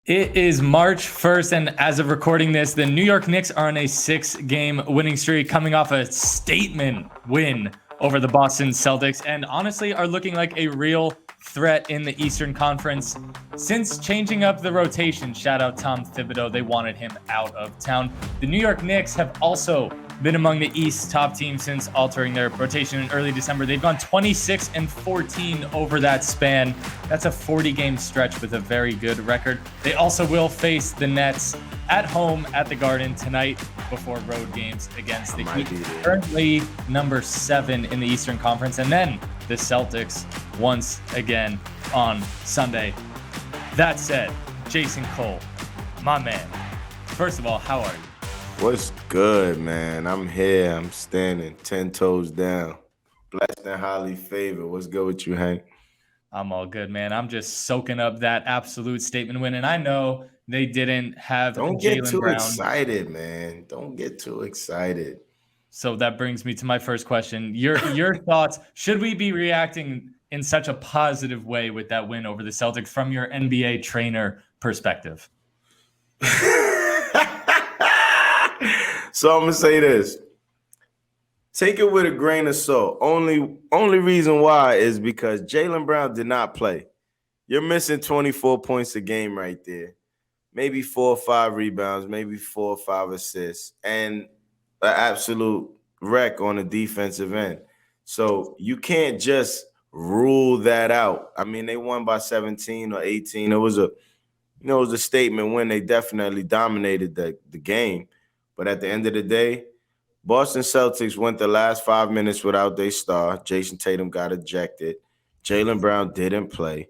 It is March 1st, and as of recording this, the New York Knicks are on a 6-game winning streak, coming off a statement win over the Boston Celtics, and honestly are looking like a real threat in the Eastern Conference. Since changing up the rotation, shout out Tom Thibodeau, they wanted him out of town. The New York Knicks have also been among the East's top teams since altering their rotation in early December. They've gone 26-14 over that span. That's a 40-game stretch with a very good record. They also will face the Nets at home at the Garden tonight before road games against the Heat, currently number 7 in the Eastern Conference, and then the Celtics once again on Sunday. That said, Jason Cole, my man, first of all, how are you? What's good, man? I'm here. I'm standing 10 toes down. Blessed and highly favored. What's good with you, Hank? I'm all good, man. I'm just soaking up that absolute statement win. And I know they didn't have Don't get Jaylen too Brown. excited, man. Don't get too excited. So that brings me to my first question. Your thoughts, should we be reacting in such a positive way with that win over the Celtics from your NBA trainer perspective? So I'm gonna say this. Take it with a grain of salt. Only reason why is because Jaylen Brown did not play. You're missing 24 points a game right there. Maybe 4 or 5 rebounds, maybe 4 or 5 assists, and an absolute wreck on the defensive end. So you can't just rule that out. I mean, they won by 17 or 18. It was a statement win. They definitely dominated the game. But at the end of the day, Boston Celtics went the last 5 minutes without their star. Jason Tatum got ejected. Jaylen Brown didn't play.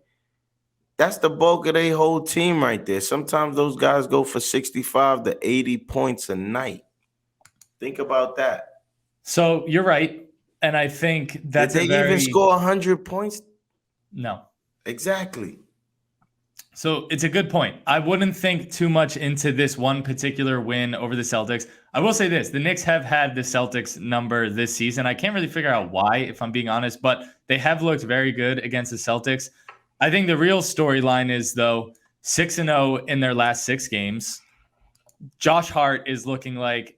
That's the bulk of their whole team right there. Sometimes those guys go for 65 to 80 points a night. Think about that. So you're right. And I think that's Did they even score 100 points? No. Exactly. So it's a good point. I wouldn't think too much into this one particular win over the Celtics. I will say this. The Knicks have had the Celtics number this season. I can't really figure out why, if I'm being honest, but they have looked very good against the Celtics. I think the real storyline is, though, 6-0 in their last 6 games. Josh Hart is looking like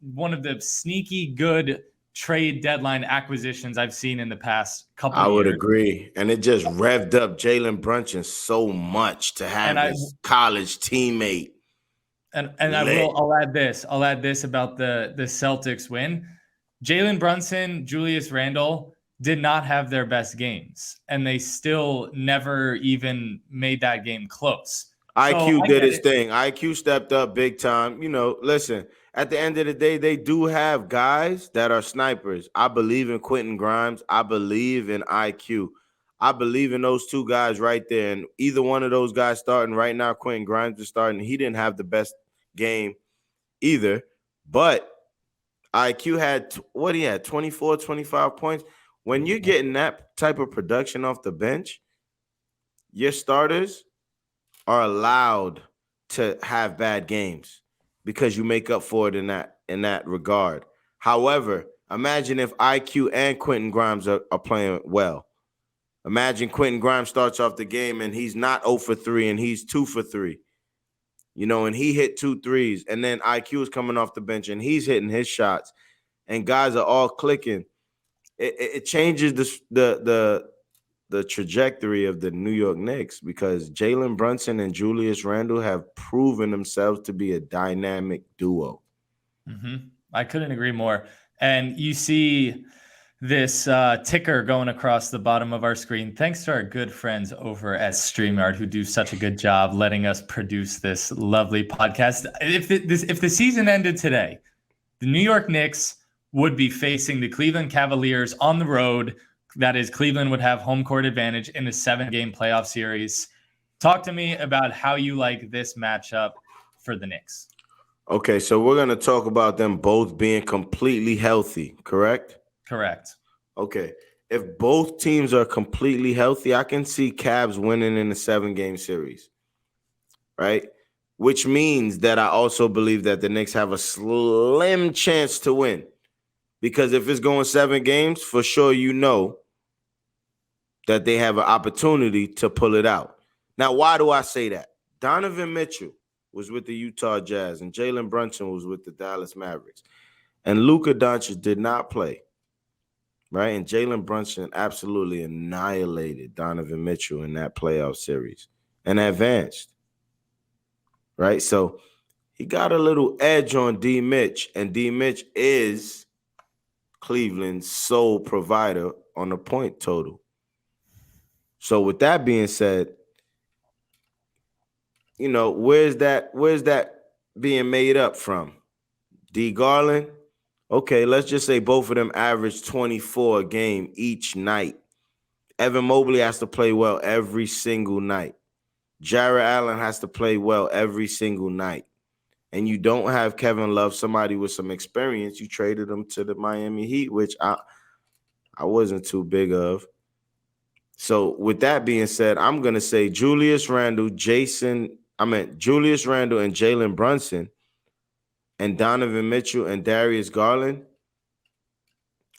one of the sneaky good trade deadline acquisitions I've seen in the past couple of years. I would agree. And it just revved up Jalen Brunson so much to have his college teammate. And I'll add this. I'll add this about the Celtics win. Jalen Brunson, Julius Randle did not have their best games, and they still never even made that game close. IQ did his thing. IQ stepped up big time. Listen, at the end of the day, they do have guys that are snipers. I believe in Quentin Grimes. I believe in IQ. I believe in those two guys right there. And either one of those guys starting right now, Quentin Grimes is starting. He didn't have the best game either. But IQ had, 24, 25 points. When you're getting that type of production off the bench, your starters are allowed to have bad games because you make up for it in that regard. However, imagine if IQ and Quentin Grimes are playing well. Imagine Quentin Grimes starts off the game and he's not 0 for 3 and he's 2 for 3. And he hit 2 threes, and then IQ is coming off the bench and he's hitting his shots, and guys are all clicking. It changes the trajectory of the New York Knicks because Jalen Brunson and Julius Randle have proven themselves to be a dynamic duo. Mm-hmm. I couldn't agree more. And you see this ticker going across the bottom of our screen. Thanks to our good friends over at StreamYard who do such a good job letting us produce this lovely podcast. If the season ended today, the New York Knicks would be facing the Cleveland Cavaliers on the road. That is, Cleveland would have home court advantage in the 7-game playoff series. Talk to me about how you like this matchup for the Knicks. Okay, so we're going to talk about them both being completely healthy, correct? Correct. Okay, if both teams are completely healthy, I can see Cavs winning in the 7-game series, right? Which means that I also believe that the Knicks have a slim chance to win. Because if it's going 7 games, for sure that they have an opportunity to pull it out. Now, why do I say that? Donovan Mitchell was with the Utah Jazz, and Jalen Brunson was with the Dallas Mavericks. And Luka Doncic did not play, right? And Jalen Brunson absolutely annihilated Donovan Mitchell in that playoff series and advanced, right? So he got a little edge on D. Mitch, and D. Mitch is Cleveland's sole provider on the point total. So with that being said, you know, where's that being made up from? D. Garland? Okay, let's just say both of them average 24 a game each night. Evan Mobley has to play well every single night. Jarrett Allen has to play well every single night. And you don't have Kevin Love, somebody with some experience. You traded him to the Miami Heat, which I wasn't too big of. So with that being said, I'm going to say Julius Randle and Jalen Brunson and Donovan Mitchell and Darius Garland.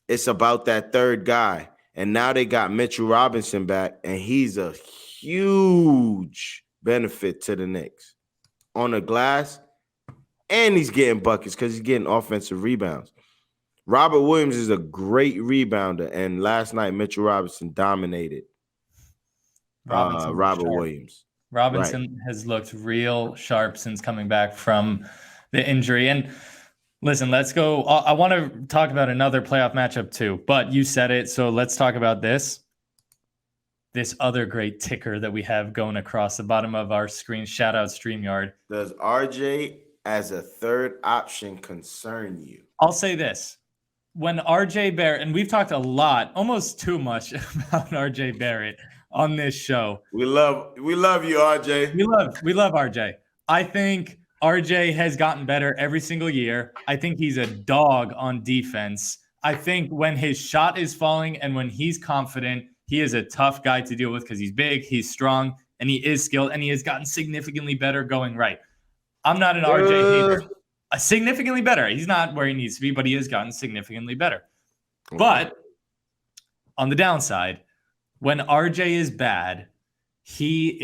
It's about that third guy. And now they got Mitchell Robinson back, and he's a huge benefit to the Knicks on the glass. And he's getting buckets because he's getting offensive rebounds. Robert Williams is a great rebounder, and last night Mitchell Robinson dominated Robert Williams. Robinson has looked real sharp since coming back from the injury. And listen, let's go. I want to talk about another playoff matchup too, but you said it, so let's talk about this other great ticker that we have going across the bottom of our screen. Shout out StreamYard. Does RJ as a third option concern you? I'll say this. When RJ Barrett, and we've talked a lot, almost too much about RJ Barrett on this show. We love you, RJ. We love RJ. I think RJ has gotten better every single year. I think he's a dog on defense. I think when his shot is falling and when he's confident, he is a tough guy to deal with because he's big, he's strong, and he is skilled, and he has gotten significantly better going right. I'm not an RJ hater. Significantly better. He's not where he needs to be, but he has gotten significantly better. Okay. But on the downside, when RJ is bad, he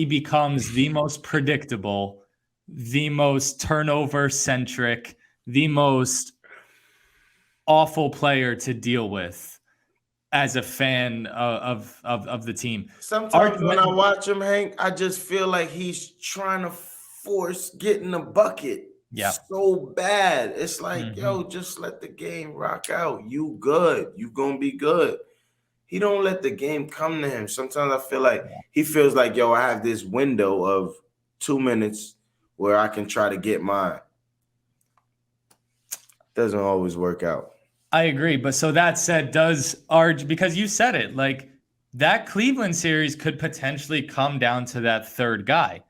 becomes the most predictable, the most turnover-centric, the most awful player to deal with as a fan of the team. Sometimes when I watch him, Hank, I just feel like he's trying to force getting a bucket. Yeah, so bad. It's like, yo, just let the game rock out. You good. You gonna be good. He don't let the game come to him. Sometimes I feel like he feels like, yo, I have this window of 2 minutes where I can try to get mine. Doesn't always work out. I agree. But so that said, because you said it, like that Cleveland series could potentially come down to that third guy.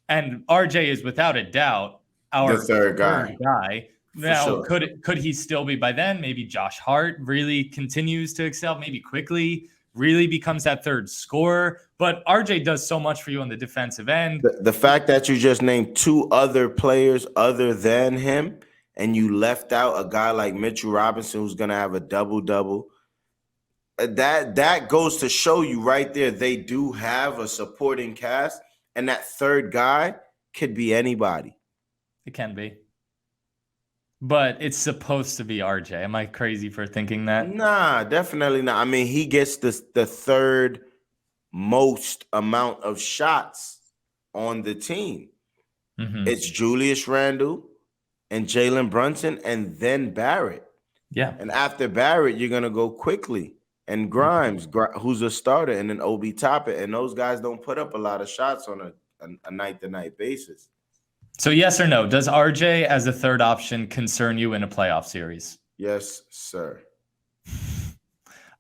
And RJ is without a doubt our third guy. Now, sure. Could he still be by then? Maybe Josh Hart really continues to excel. Maybe quickly really becomes that third scorer. But RJ does so much for you on the defensive end. The fact that you just named two other players other than him, and you left out a guy like Mitchell Robinson who's going to have a double-double, that goes to show you right there they do have a supporting cast, and that third guy could be anybody. It can be. But it's supposed to be RJ. Am I crazy for thinking that? Nah, definitely not. I mean, he gets the third most amount of shots on the team. Mm-hmm. It's Julius Randle and Jalen Brunson and then Barrett. Yeah. And after Barrett, you're going to go quickly. And Grimes, who's a starter, and then Obi Toppin. And those guys don't put up a lot of shots on a night-to-night basis. So yes or no, does RJ as a third option concern you in a playoff series? Yes, sir.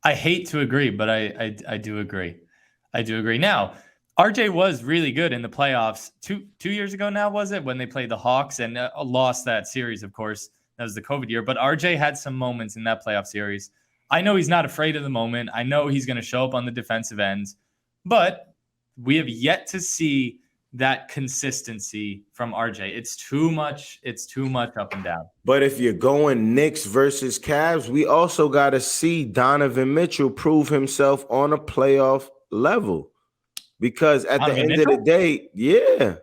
I hate to agree, but I do agree. I do agree. Now, RJ was really good in the playoffs 2 years ago now, was it? When they played the Hawks and lost that series, of course. That was the COVID year. But RJ had some moments in that playoff series. I know he's not afraid of the moment. I know he's going to show up on the defensive end. But we have yet to see that consistency from RJ. It's too much up and down. But if you're going Knicks versus Cavs, we also got to see Donovan Mitchell prove himself on a playoff level. because at the Donovan end of the Mitchell? day, yeah,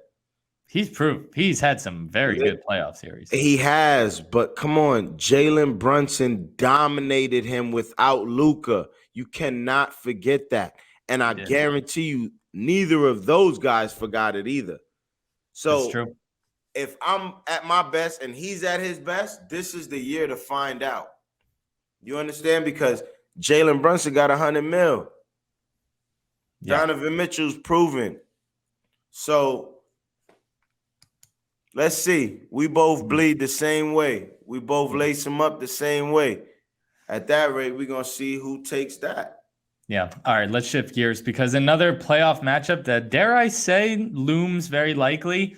He's proved he's had some very good playoff series. he has. But come on, Jalen Brunson dominated him without Luka. You cannot forget that. And I Yeah, guarantee you, neither of those guys forgot it either. that's So true. if I'm at my best and he's at his best, this is the year to find out. You understand? Because Jalen Brunson got 100 mil. Yeah. Donovan Mitchell's proven. So let's see. We both bleed the same way. We both lace them up the same way. At that rate, we're going to see who takes that. Yeah. All right, let's shift gears because another playoff matchup that, dare I say, looms very likely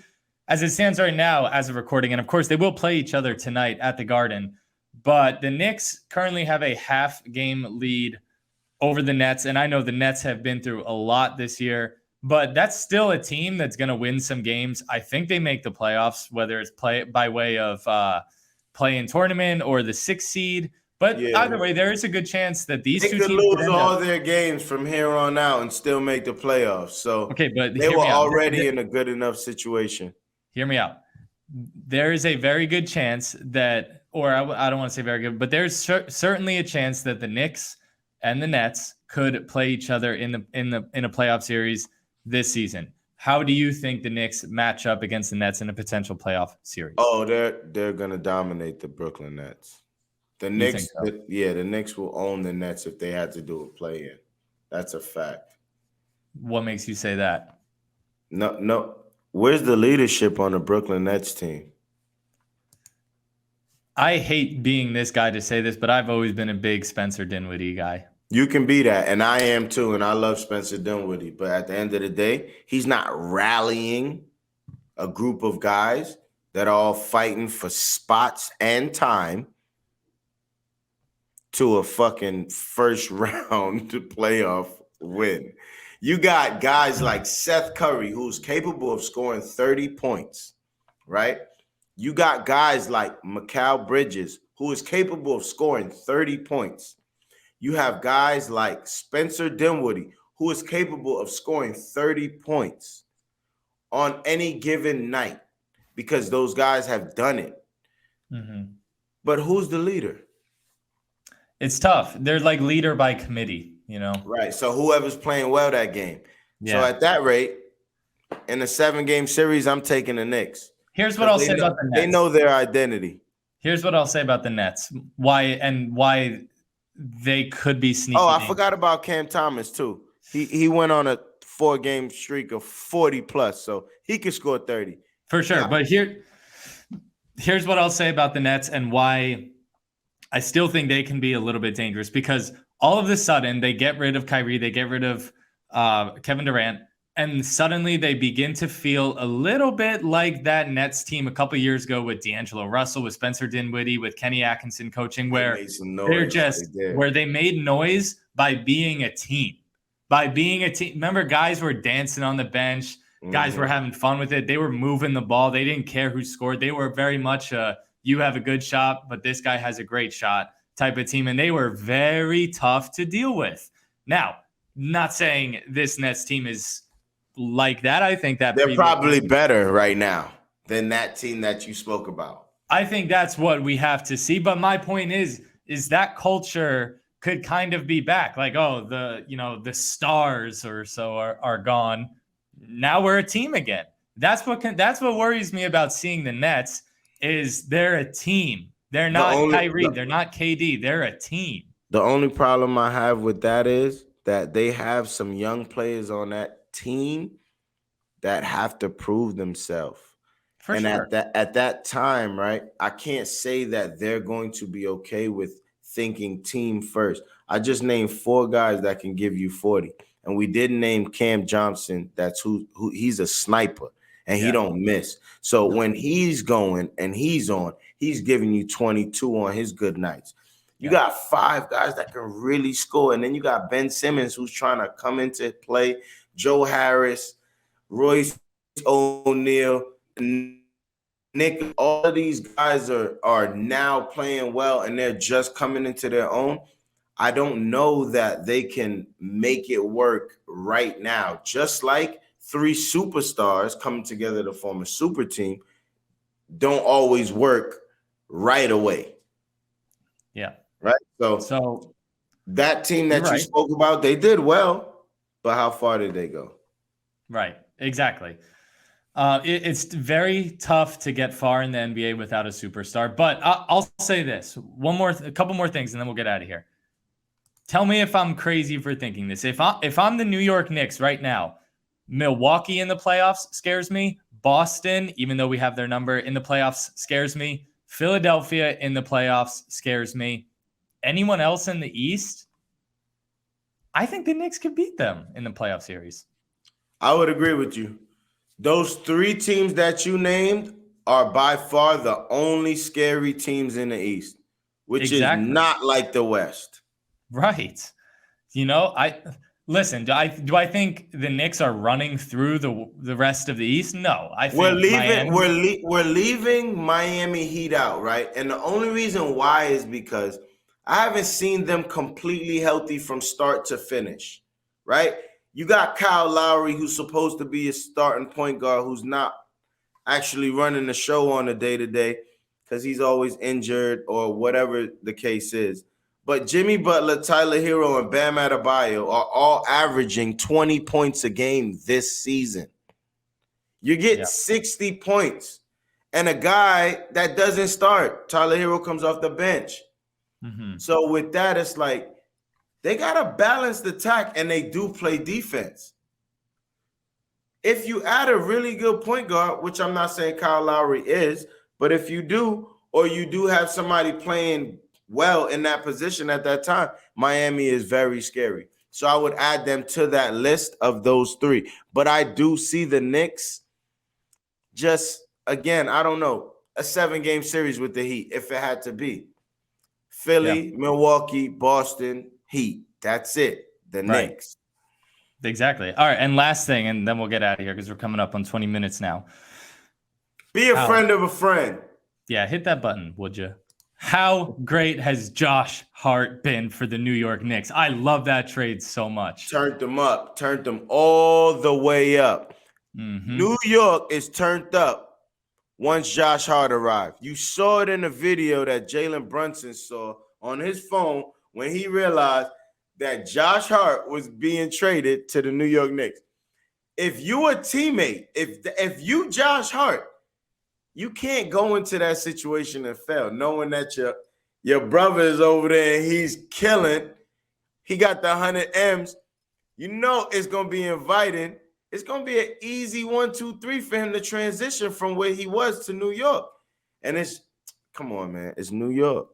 as it stands right now as of recording. And of course, they will play each other tonight at the Garden. But the Knicks currently have a half-game lead over the Nets. And I know the Nets have been through a lot this year, but that's still a team that's going to win some games. I think they make the playoffs, whether it's play by way of play-in tournament or the 6th seed. But either way, there is a good chance that these They two could teams lose all their games from here on out and still make the playoffs. So okay, but they were already in a good enough situation. Hear me out. There is a very good chance that, or I don't want to say very good, but there's certainly a chance that the Knicks and the Nets could play each other in a playoff series this season. How do you think the Knicks match up against the Nets in a potential playoff series? Oh, they're gonna dominate the Brooklyn Nets. The Knicks, so? the Knicks will own the Nets if they had to do a play-in. That's a fact. What makes you say that? No. Where's the leadership on the Brooklyn Nets team? I hate being this guy to say this, but I've always been a big Spencer Dinwiddie guy. You can be that, and I am too, and I love Spencer Dinwiddie. But at the end of the day, he's not rallying a group of guys that are all fighting for spots and time to a fucking first round playoff win. You got guys like Seth Curry, who's capable of scoring 30 points, right? You got guys like Mikal Bridges, who is capable of scoring 30 points. You have guys like Spencer Dinwiddie, who is capable of scoring 30 points on any given night because those guys have done it. Mm-hmm. But who's the leader? It's tough. They're like leader by committee, you know? Right. So whoever's playing well that game. Yeah. So at that rate, in a 7-game series, I'm taking the Knicks. Here's what I'll say about the Nets. They know their identity. Here's what I'll say about the Nets. Why they could be sneaky. Oh, I forgot about Cam Thomas too. He went on a 4-game streak of 40 plus, so he could score 30. For sure. Yeah. But here's what I'll say about the Nets and why I still think they can be a little bit dangerous, because all of a sudden they get rid of Kyrie, they get rid of Kevin Durant, and suddenly they begin to feel a little bit like that Nets team a couple years ago with D'Angelo Russell, with Spencer Dinwiddie, with Kenny Atkinson coaching, where where they made noise by being a team. By being a team. Remember, guys were dancing on the bench. Guys were having fun with it. They were moving the ball. They didn't care who scored. They were very much you have a good shot, but this guy has a great shot type of team. And they were very tough to deal with. Now, not saying this Nets team is like that. I think that they're probably better right now than that team that you spoke about. I think that's what we have to see. But my point is that culture could kind of be back. Like, oh, the stars or so are gone. Now we're a team again. That's what worries me about seeing the Nets is they're a team. They're not Kyrie. They're not KD. They're a team. The only problem I have with that is that they have some young players on that team that have to prove themselves. And at that time, right, I can't say that they're going to be okay with thinking team first. I just named 4 guys that can give you 40. And we didn't name Cam Johnson. That's who he's a sniper and he don't miss. So when he's going and he's on, he's giving you 22 on his good nights. You got 5 guys that can really score. And then you got Ben Simmons, who's trying to come into play, Joe Harris, Royce O'Neal, Nick. All of these guys are now playing well and they're just coming into their own. I don't know that they can make it work right now. Just like three superstars coming together to form a super team don't always work right away. Yeah. Right. So That team you're that you right. spoke about, they did well, but how far did they go? Right. Exactly. It's very tough to get far in the NBA without a superstar. But I'll say this: a couple more things, and then we'll get out of here. Tell me if I'm crazy for thinking this. If I'm the New York Knicks right now, Milwaukee in the playoffs scares me. Boston, even though we have their number in the playoffs, scares me. Philadelphia in the playoffs scares me. Anyone else in the East? I think the Knicks could beat them in the playoff series. I would agree with you. Those three teams that you named are by far the only scary teams in the East, which is Exactly. not like the West. Right. I listen. Do I think the Knicks are running through the rest of the East? No, I We're think leaving. Miami. We're leaving Miami Heat out, right? And the only reason why is because I haven't seen them completely healthy from start to finish, right? You got Kyle Lowry, who's supposed to be a starting point guard, who's not actually running the show on a day to day because he's always injured or whatever the case is. But Jimmy Butler, Tyler Hero, and Bam Adebayo are all averaging 20 points a game this season. You get Yeah. 60 points. And a guy that doesn't start, Tyler Hero, comes off the bench. Mm-hmm. So with that, it's like they got a balanced attack and they do play defense. If you add a really good point guard, which I'm not saying Kyle Lowry is, but if you do, or you do have somebody playing well in that position at that time, Miami is very scary. So I would add them to that list of those three. But I do see the Knicks just, again, I don't know, a 7-game series with the Heat if it had to be. Philly, Milwaukee, Boston, Heat. That's it. The Right. Knicks. Exactly. All right. And last thing, and then we'll get out of here because we're coming up on 20 minutes now. Be a friend of a friend. Yeah, hit that button, would you? How great has Josh Hart been for the New York Knicks? I love that trade so much. Turned them up, turned them all the way up. Mm-hmm. New York is turned up once Josh Hart arrived. You saw it in the video that Jalen Brunson saw on his phone when he realized that Josh Hart was being traded to the New York Knicks. If you a teammate, if you Josh Hart, you can't go into that situation and fail, knowing that your brother is over there and he's killing. He got the 100 M's. You know it's gonna be inviting. It's gonna be an easy 1, 2, 3 for him to transition from where he was to New York. And come on, man, it's New York.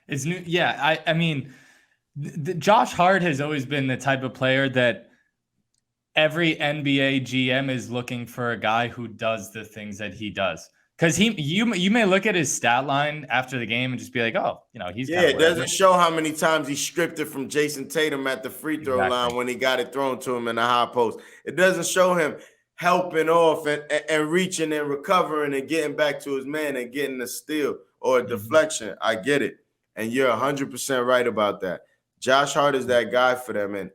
It's new. Yeah, I mean, Josh Hart has always been the type of player that every NBA GM is looking for a guy who does the things that he does. Because you may look at his stat line after the game and just be like, oh, he's it doesn't show how many times he stripped it from Jason Tatum at the free throw line when he got it thrown to him in the high post. It doesn't show him helping off and reaching and recovering and getting back to his man and getting a steal or a deflection. I get it. And you're 100% right about that. Josh Hart is that guy for them. And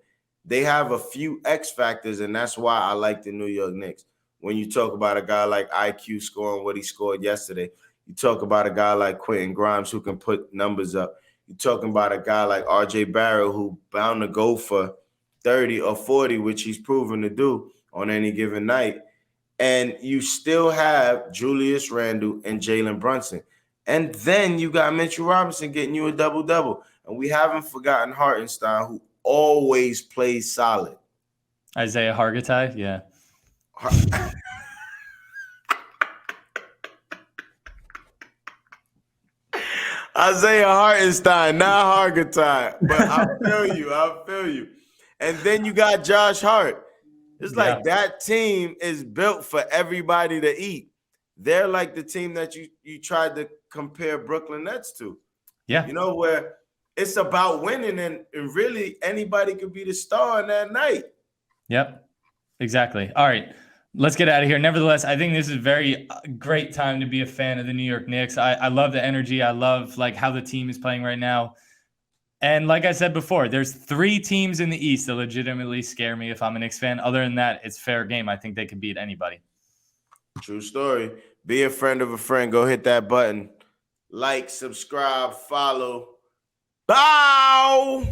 they have a few X factors, and that's why I like the New York Knicks. When you talk about a guy like IQ scoring what he scored yesterday, you talk about a guy like Quentin Grimes who can put numbers up. You're talking about a guy like RJ Barrett who bound to go for 30 or 40, which he's proven to do on any given night. And you still have Julius Randle and Jalen Brunson. And then you got Mitchell Robinson getting you a double-double. And we haven't forgotten Hartenstein, who always plays solid. Isaiah Hartenstein, yeah. Isaiah Hartenstein, not Hartenstein. But I feel you. And then you got Josh Hart. It's like that team is built for everybody to eat. They're like the team that you tried to compare Brooklyn Nets to. Yeah. Where it's about winning and really anybody could be the star on that night. Yep, exactly. All right, let's get out of here. Nevertheless, I think this is a very great time to be a fan of the New York Knicks. I love the energy. I love how the team is playing right now. And like I said before, there's 3 teams in the East that legitimately scare me if I'm a Knicks fan. Other than that, it's fair game. I think they can beat anybody. True story. Be a friend of a friend. Go hit that button. Like, subscribe, follow. Bow!